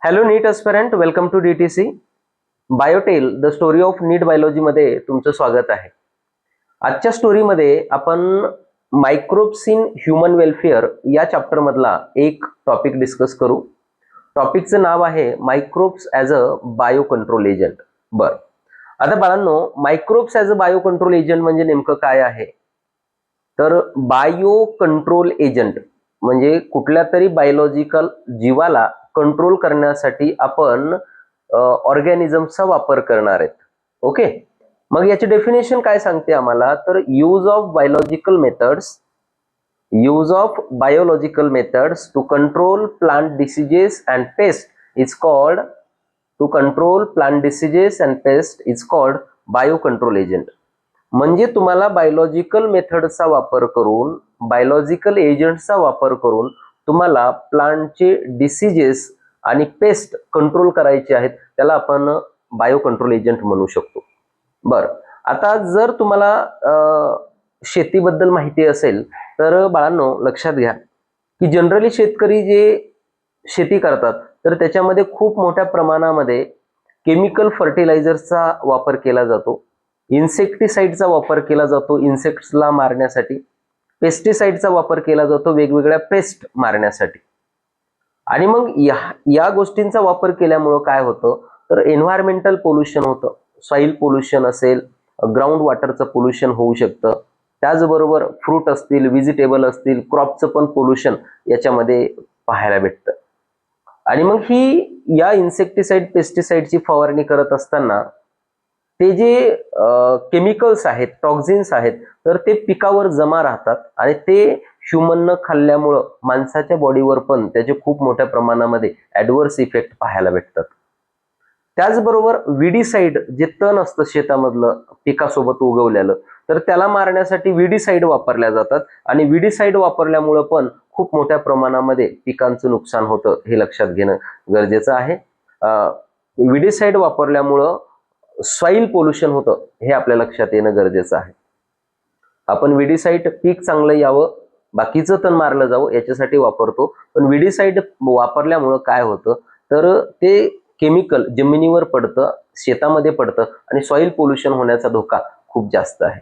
Hello NEET aspirant, welcome to DTC biotale the story of NEET biology मध्ये तुमचं स्वागत आहे. आजच्या स्टोरीमध्ये आपण मायक्रोब्स इन ह्यूमन वेलफेअर या चॅप्टर मधला एक टॉपिक डिस्कस करू. टॉपिकचं नाव आहे microbes as a bio control agent. बरं, आता बाळांनो, microbes as a bio control agent म्हणजे नेमकं काय आहे? तर बायो कंट्रोल एजंट म्हणजे कुठल्या तरी बायोलॉजिकल जीवाला कंट्रोल करण्यासाठी आपण ऑर्गॅनिझमचा वापर करणार आहेत. ओके, मग याची डेफिनेशन काय सांगते आम्हाला? तर use of biological methods to control plant diseases and pest is called bio control agent. म्हणजे तुम्हाला बायोलॉजिकल मेथडचा वापर करून, बायोलॉजिकल एजंट्सचा वापर करून तुम्हाला प्लांटचे डिसीजेस आणि पेस्ट कंट्रोल करायचे आहेत, त्याला आपण बायो कंट्रोल एजंट म्हणू शकतो. बरं, आता जर तुम्हाला शेतीबद्दल माहिती असेल तर बाळांनो लक्षात घ्या की जनरली शेतकरी जे शेती करतात तर त्याच्यामध्ये खूप मोठ्या प्रमाणामध्ये केमिकल फर्टिलायझर्सचा वापर केला जातो, इन्सेक्टिसाइडचा वापर केला जातो इन्सेक्ट्सला मारण्यासाठी, पेस्टिसाइडचा वापर केला जातो वेगवेगळ्या पेस्ट मारण्यासाठी. आणि मग या गोष्टींचा वापर केल्यामुळं काय होतं? तर एन्व्हायरमेंटल पोल्युशन होतं, सॉइल पोल्युशन असेल, ग्राउंड वॉटरचं पोल्युशन होऊ शकतं. त्याचबरोबर फ्रूट असतील, व्हेजिटेबल असतील, क्रॉपचं पण पोल्युशन याच्यामध्ये पाहायला भेटतं. आणि मग या इन्सेक्टिसाइड पेस्टिसाइडची फवारणी करत असताना ते जे केमिकल्स आहेत, टॉक्झिन्स आहेत, तर ते पिकावर जमा राहतात आणि ते ह्युमननं खाल्ल्यामुळं माणसाच्या बॉडीवर पण त्याचे खूप मोठ्या प्रमाणामध्ये ॲडव्हर्स इफेक्ट पाहायला भेटतात. त्याचबरोबर विडीसाइड जे तण असतं शेतामधलं पिकासोबत उगवलेलं, तर त्याला मारण्यासाठी विडीसाइड वापरल्या जातात आणि विडीसाइड वापरल्यामुळं पण खूप मोठ्या प्रमाणामध्ये पिकांचं नुकसान होतं, हे लक्षात घेणं गरजेचं आहे. विडीसाइड वापरल्यामुळं सॉइल पोल्युशन होतं, हे आपल्या लक्षात येणं गरजेचं आहे. आपण विडीसाइड पीक चांगलं यावं, बाकीचं तण मारलं जावं याच्यासाठी वापरतो, पण विडीसाइड वापरल्यामुळं काय होतं? तर ते केमिकल जमिनीवर पडतं, शेतामध्ये पडतं आणि सॉइल पोल्युशन होण्याचा धोका खूप जास्त आहे.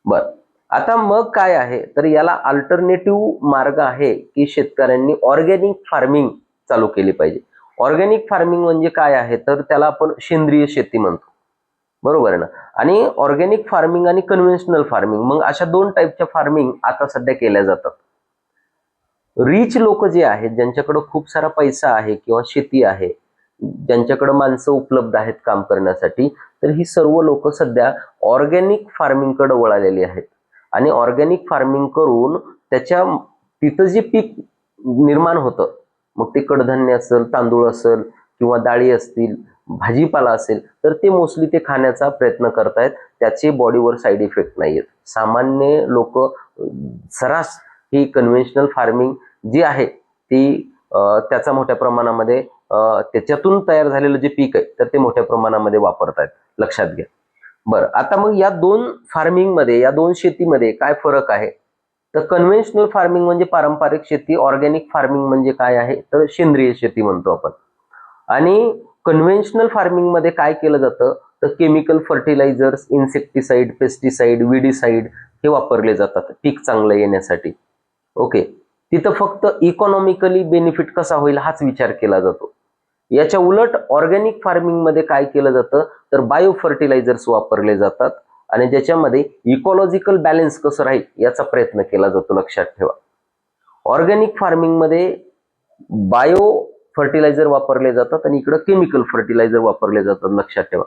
बरं, आता मग काय आहे? तर याला अल्टरनेटिव्ह मार्ग आहे की शेतकऱ्यांनी ऑर्गॅनिक फार्मिंग चालू केली पाहिजे. ऑर्गॅनिक फार्मिंग म्हणजे काय आहे? तर त्याला आपण सेंद्रिय शेती म्हणतो, बरोबर आहे ना? आणि ऑर्गॅनिक फार्मिंग आणि कन्व्हेन्शनल फार्मिंग, मग अशा दोन टाईपच्या फार्मिंग आता सध्या केल्या जातात. रिच लोक जे आहेत, ज्यांच्याकडे खूप सारा पैसा आहे किंवा शेती आहे, ज्यांच्याकडे माणसं उपलब्ध आहेत काम करण्यासाठी, तर ही सर्व लोक सध्या ऑर्गॅनिक फार्मिंगकडे वळालेली आहेत. आणि ऑर्गॅनिक फार्मिंग करून तिथं जे पीक निर्माण होतं, मग ते कडधान्य असेल, तांदूळ असेल किंवा डाळी असतील, भाजीपाला असेल, तर ते मोस्टली ते खाण्याचा प्रयत्न करतायत. त्याचे बॉडीवर साईड इफेक्ट नाही आहेत. सामान्य लोक सरास ही कन्व्हेन्शनल फार्मिंग जी आहे ती त्याचा मोठ्या प्रमाणामध्ये त्याच्यातून तयार झालेलं जे पीक आहे तर ते मोठ्या प्रमाणामध्ये वापरतायत, लक्षात घ्या. बरं, आता मग या दोन फार्मिंगमध्ये, या दोन शेतीमध्ये काय फरक आहे? तर कन्व्हेन्शनल फार्मिंग म्हणजे पारंपरिक शेती, ऑर्गॅनिक फार्मिंग म्हणजे काय आहे? तर सेंद्रिय शेती म्हणतो आपण. आणि कन्व्हेन्शनल फार्मिंग मध्ये काय केलं जातं? तर केमिकल फर्टिलायझर्स, इन्सेक्टिसाइड, पेस्टिसाइड, विडीसाइड हे वापरले जातात पीक चांगलं येण्यासाठी. ओके, तिथं फक्त इकॉनॉमिकली बेनिफिट कसा होईल हाच विचार केला जातो. याच्या उलट ऑर्गॅनिक फार्मिंग मध्ये काय केलं जातं? तर बायो फर्टिलायझर्स वापरले जातात आणि ज्याच्यामध्ये इकॉलॉजिकल बॅलन्स कसं राहील याचा प्रयत्न केला जातो, लक्षात ठेवा. ऑर्गॅनिक फार्मिंग मध्ये बायो फर्टिलायझर वापरले जातात आणि इकडं केमिकल फर्टिलायझर वापरले जातात, लक्षात ठेवा.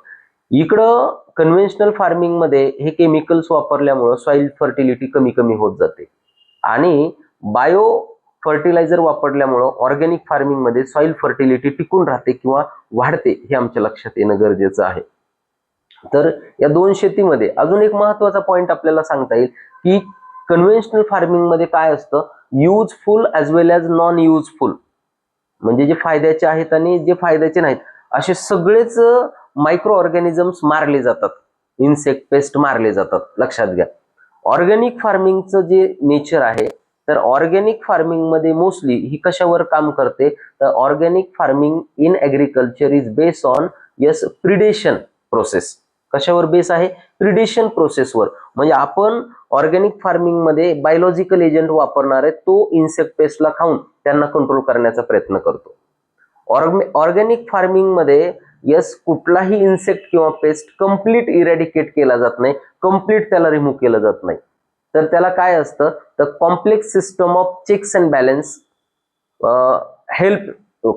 इकडं कन्व्हेन्शनल फार्मिंग मध्ये हे केमिकल्स वापरल्यामुळं सॉइल फर्टिलिटी कमी कमी होत जाते आणि बायो फर्टिलायझर वापरल्यामुळं ऑर्गॅनिक फार्मिंग मध्ये सॉइल फर्टिलिटी टिकून राहते किंवा वाढते, हे आमच्या लक्षात येणं गरजेचं आहे. तर या दोन शेतीमध्ये अजून एक महत्वाचा पॉइंट आपल्याला सांगता येईल की कन्व्हेन्शनल फार्मिंग मध्ये काय असतं? युजफुल ॲज वेल ॲज नॉन युजफुल, म्हणजे जे फायद्याचे आहेत आणि जे फायद्याचे नाहीत असे सगळेच मायक्रो ऑर्गॅनिझम्स मारले जातात, इन्सेक्ट पेस्ट मारले जातात, लक्षात घ्या. ऑर्गॅनिक फार्मिंगचं जे नेचर आहे तर ऑर्गॅनिक फार्मिंग मध्ये मोस्टली ही कशावर काम करते, तर organic farming in agriculture is based on predation process. कशावर बेस आहे, प्रिडेशन प्रोसेसवर. म्हणजे आपण ऑर्गॅनिक फार्मिंग मध्ये बायोलॉजिकल एजंट वापरणार आहे, तो इन्सेक्ट पेस्टला खाऊन त्यांना कंट्रोल करण्याचा प्रयत्न करतो. ऑर्गॅनिक फार्मिंग मध्ये कुठलाही इन्सेक्ट किंवा पेस्ट कम्प्लीट इरॅडिकेट केला जात नाही, कम्प्लीट त्याला रिमूव्ह केलं जात नाही. तर त्याला काय असतं, तर complex system of checks and balance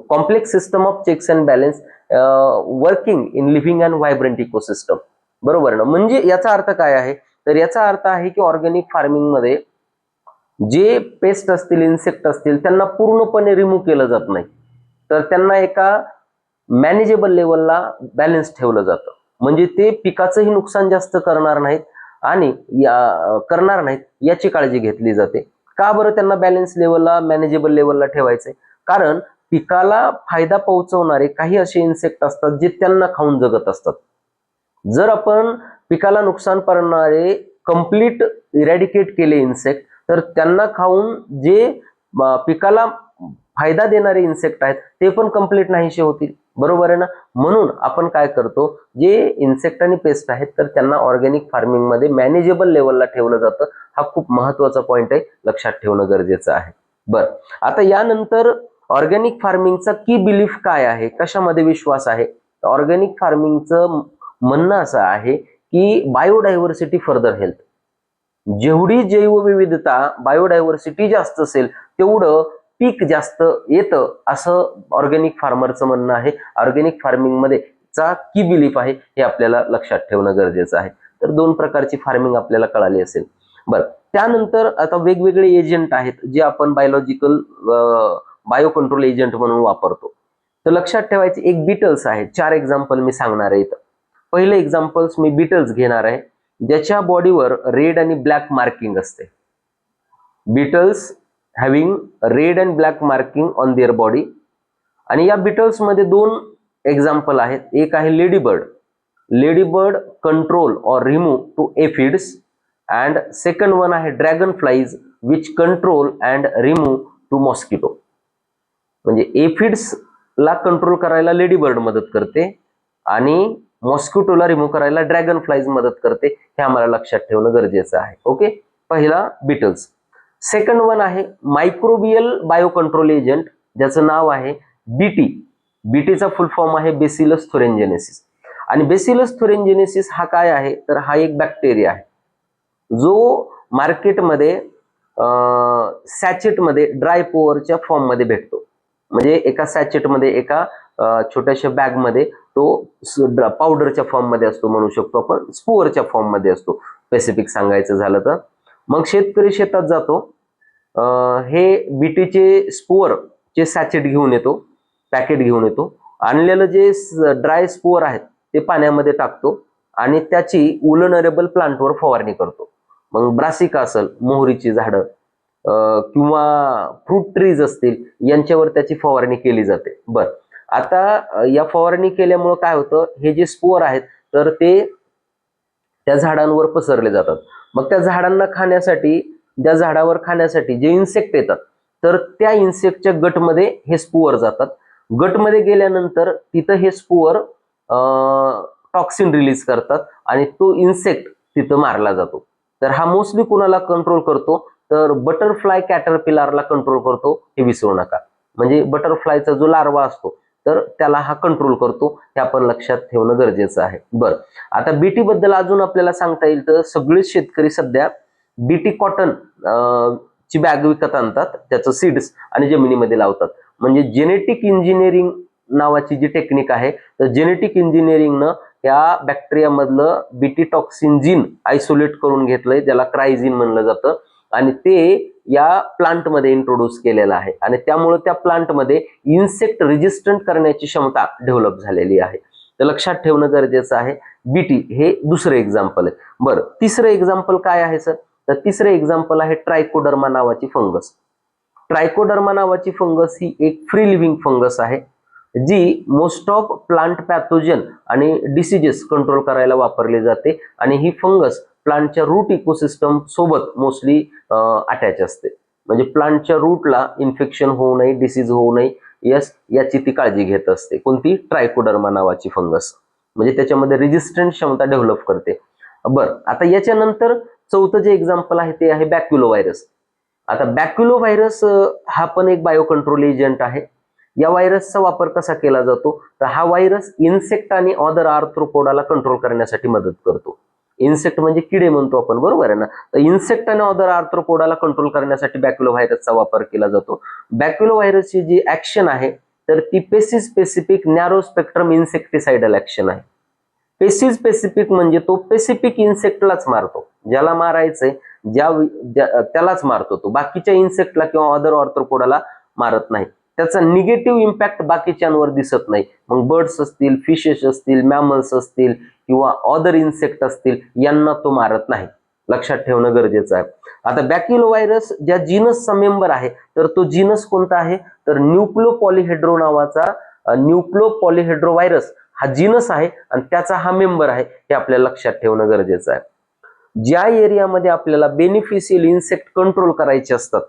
complex system of checks and balance working in living and vibrant ecosystem. बरोबर ना. म्हणजे याचा अर्थ काय आहे, तर याचा अर्थ आहे की ऑर्गॅनिक फार्मिंग मध्ये जे पेस्ट असतील, इन्सेक्ट असतील, त्यांना पूर्णपणे रिमूव्ह केलं जात नाही, तर त्यांना एका मॅनेजेबल लेवलला बॅलन्स ठेवलं जातं. म्हणजे ते पिकाचंही नुकसान जास्त करणार नाहीत याची काळजी घेतली जाते. का बरं त्यांना बॅलन्स लेवलला, मॅनेजेबल लेवलला ठेवायचंय, कारण पिकाला फायदा पोहोचवणारे काही असे इन्सेक्ट असतात जे त्यांना खाऊन जगत असतात. जर आपण पिकाला नुकसान करणारे कम्प्लीट इरॅडिकेट केले इन्सेक्ट, तर त्यांना खाऊन जे पिकाला फायदा देणारे इन्सेक्ट आहेत ते पण कम्प्लीट नाहीसे होतील. बरोबर आहे ना. म्हणून आपण काय करतो, जे इन्सेक्ट आणि पेस्ट आहेत तर त्यांना ऑर्गॅनिक फार्मिंग मध्ये मॅनेजेबल लेवलला ठेवलं जातं. हा खूप महत्वाचा पॉइंट आहे, लक्षात ठेवणं गरजेचं आहे. बरं, आता यानंतर ऑर्गॅनिक फार्मिंगचा की बिलीफ काय आहे, कशामध्ये विश्वास आहे. ऑर्गॅनिक फार्मिंगचं म्हणणं असं आहे की बायोडायव्हर्सिटी फर्दर हेल्थ. जेवढी जैवविविधता, बायोडायव्हर्सिटी जास्त असेल तेवढं पीक जास्त येतं, असं ऑर्गॅनिक फार्मरचं म्हणणं आहे. ऑर्गॅनिक फार्मिंग मध्ये चा की बिलीफ आहे हे आपल्याला लक्षात ठेवणं गरजेचं आहे. तर दोन प्रकारची फार्मिंग आपल्याला कळाली असेल. बरं, त्यानंतर आता वेगवेगळे एजंट आहेत जे आपण बायो कंट्रोल एजंट म्हणून वापरतो. तर लक्षात ठेवायचे एक बीटल्स आहे. 4 एक्झाम्पल मी सांगणार आहे इथं. पहिले एक्झाम्पल्स मी बीटल्स घेणार आहे, ज्याच्या बॉडीवर रेड आणि ब्लॅक मार्किंग असते. Beetles having red and black marking on their body. आणि या बीटल्स मध्ये 2 एक्झाम्पल आहेत. एक आहे लेडीबर्ड कंट्रोल और remove to aphids, and second one आहे dragon flies which control and remove to mosquito. म्हणजे एफिड्स ला कंट्रोल करायला लेडीबर्ड मदत करते आणि मॉस्किटोला रिमूव्ह करायला ड्रॅगन फ्लाईज मदत करते. हे आम्हाला लक्षात ठेवणं गरजेचं आहे. ओके, पहिला बीटल्स. सेकंड वन आहे मायक्रोबियल बायो कंट्रोल एजंट, ज्याचं नाव आहे बीटी. बीटीचा फुल फॉर्म आहे बेसिलस थुरिंजेनेसिस. आणि बेसिलस थुरिंजेनेसिस हा काय आहे, तर हा एक बॅक्टेरिया आहे जो मार्केटमध्ये सॅचेटमध्ये ड्राय पोअरच्या फॉर्म मध्ये भेटतो. म्हणजे एका सॅचेटमध्ये, एका छोट्याशा बॅगमध्ये तो पावडरच्या फॉर्म मध्ये असतो, म्हणू शकतो आपण स्पोअरच्या फॉर्म मध्ये असतो स्पेसिफिक सांगायचं झालं तर. मग शेतकरी शेतात जातो, हे बीटीचे स्पोअरचे सॅचेट घेऊन येतो, पॅकेट घेऊन येतो. आणलेलं जे ड्राय स्पोअर आहेत ते पाण्यामध्ये टाकतो आणि त्याची वुलनरेबल प्लांटवर फवारणी करतो. मग ब्रासिका असेल, मोहरीची झाडं किंवा फ्रूट ट्रीज असतील, यांच्यावर त्याची फवारणी केली जाते. बरं, आता या फवारणी केल्यामुळं काय होतं, हे जे स्पोअर आहेत तर ते त्या झाडांवर पसरले जातात. मग त्या झाडांना खाण्यासाठी, त्या झाडावर खाण्यासाठी जे इन्सेक्ट येतात, तर त्या इन्सेक्टच्या गटमध्ये हे स्पोअर जातात. गटमध्ये गेल्यानंतर तिथं हे स्पोअर टॉक्सिन रिलीज करतात आणि तो इन्सेक्ट तिथं मारला जातो. तर हा मोस्टली कुणाला कंट्रोल करतो, तर बटरफ्लाय कॅटरपिलरला कंट्रोल करतो, हे विसरू नका. म्हणजे बटरफ्लायचा जो लार्वा असतो तर त्याला हा कंट्रोल करतो, हे आपण लक्षात ठेवणं गरजेचं आहे. बरं, आता बीटी बद्दल अजून आपल्याला सांगता येईल तर सगळेच शेतकरी सध्या बीटी कॉटन ची बॅग विकत आणतात, त्याचं सीड्स आणि जमिनीमध्ये लावतात. म्हणजे जेनेटिक इंजिनिअरिंग नावाची जी टेक्निक आहे, तर जेनेटिक इंजिनिअरिंगनं या बॅक्टेरिया मधलं बीटी टॉक्सिन जीन आयसोलेट करून घेतलंय, ज्याला क्रायझिन म्हणलं जातं, आणि ते या प्लांटमध्ये इंट्रोड्यूस केलेलं आहे. आणि त्यामुळे त्या प्लांटमध्ये इन्सेक्ट रेजिस्टंट करण्याची क्षमता डेव्हलप झालेली आहे. तर लक्षात ठेवणं गरजेचं आहे. बीटी हे दुसरं एक्झाम्पल आहे. बरं, तिसरं एक्झाम्पल काय आहे सर, तर तिसरं एक्झाम्पल आहे ट्रायकोडर्मा नावाची फंगस. ट्रायकोडर्मा नावाची फंगस ही एक फ्री लिव्हिंग फंगस आहे, जी मोस्ट ऑफ प्लांट पॅथोजन आणि डिसीजेस कंट्रोल करायला वापरली जाते. आणि ही फंगस प्लांटच्या रूट इकोसिस्टम सोबत मोस्टली अटॅच असते. म्हणजे प्लांटच्या रूटला इन्फेक्शन होऊ नये, डिसीज होऊ नये, यस, याची ती काळजी घेत असते. कोणती? ट्रायकोडर्मा नावाची फंगस, म्हणजे त्याच्यामध्ये रेजिस्टंट क्षमता डेव्हलप करते. बरं, आता याच्यानंतर चौथं जे एक्झाम्पल आहे ते आहे बॅक्युलो व्हायरस. आता बॅक्युलो व्हायरस हा पण एक बायो कंट्रोल एजंट आहे. या व्हायरसचा वापर कसा केला जातो? तर हा व्हायरस इन्सेक्ट आणि अदर आर्थ्रोपोडाला कंट्रोल करण्यासाठी मदत करतो. इन्सेक्ट म्हणजे किडे म्हणतो आपण, बरोबर आहे ना? तर इन्सेक्ट आणि अदर आर्थ्रोपोडाला कंट्रोल करण्यासाठी बॅक्युलो व्हायरसचा वापर केला जातो. बॅक्युलो व्हायरसची जी ऍक्शन आहे तर ती पेसिस्पेसिफिक नॅरो स्पेक्ट्रम इन्सेक्टिसाइडल ऍक्शन आहे. पेसिस्पेसिफिक म्हणजे तो पेसिफिक इन्सेक्टलाच मारतो, ज्याला मारायचंय त्यालाच मारतो तो, बाकीच्या इन्सेक्टला किंवा अदर आर्थ्रोपोडाला मारत नाही. त्याचा निगेटिव्ह इम्पॅक्ट बाकीच्यांवर दिसत नाही. मग बर्ड्स असतील, फिशेस असतील, मॅमल्स असतील किंवा अदर इन्सेक्ट असतील, यांना तो मारत नाही. लक्षात ठेवणं गरजेचं आहे. आता बॅक्युलो व्हायरस ज्या जीनसचा मेंबर आहे तर तो जीनस कोणता आहे? तर न्यूक्लिओपॉलीहेड्रो नावाचा न्यूक्लिओपॉलीहेड्रो व्हायरस हा जीनस आहे आणि त्याचा हा मेंबर आहे, हे आपल्याला लक्षात ठेवणं गरजेचं आहे. ज्या एरियामध्ये आपल्याला बेनिफिशियल इन्सेक्ट कंट्रोल करायचे असतात,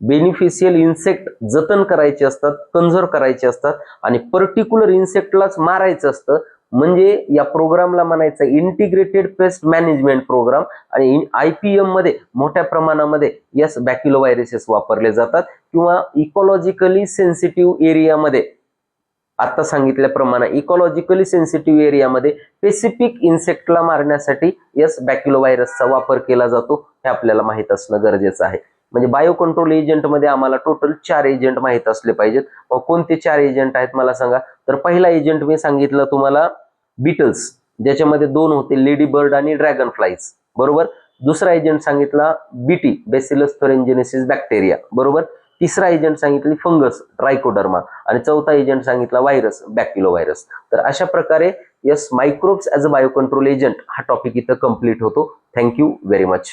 बेनिफिशियल इन्सेक्ट जतन करायचे असतात, कन्झर्व करायचे असतात आणि पर्टिक्युलर इन्सेक्टलाच मारायचं असतं, म्हणजे या प्रोग्रामला म्हणायचं इंटिग्रेटेड पेस्ट मॅनेजमेंट प्रोग्राम. आणि IPM मध्ये मोठ्या प्रमाणामध्ये यस बॅक्युलो व्हायरसेस वापरले जातात. किंवा इकॉलॉजिकली सेन्सिटिव्ह एरियामध्ये आता सांगितल्याप्रमाणे इकॉलॉजिकली सेन्सिटिव्ह एरियामध्ये स्पेसिफिक इन्सेक्टला मारण्यासाठी यस बॅक्युलो व्हायरसचा वापर केला जातो, हे आपल्याला माहित असणं गरजेचं आहे. म्हणजे बायो कंट्रोल एजंट मध्ये आम्हाला टोटल 4 एजंट माहित असले पाहिजेत. मग कोणते 4 एजंट आहेत मला सांगा? तर पहिला एजंट मी सांगितलं तुम्हाला बीटल्स, ज्याच्यामध्ये 2 होते, लेडी बर्ड आणि ड्रॅगन फ्लाईज, बरोबर. दुसरा एजंट सांगितला BT, बॅसिलस thuringiensis बॅक्टेरिया, बरोबर. तिसरा एजंट सांगितली फंगस, ट्रायकोडर्मा, आणि चौथा एजंट सांगितला व्हायरस, बॅक्युलो व्हायरस. तर अशा प्रकारे yes microbes as a bio control agent हा टॉपिक इथं कंप्लीट होतो. Thank you very much.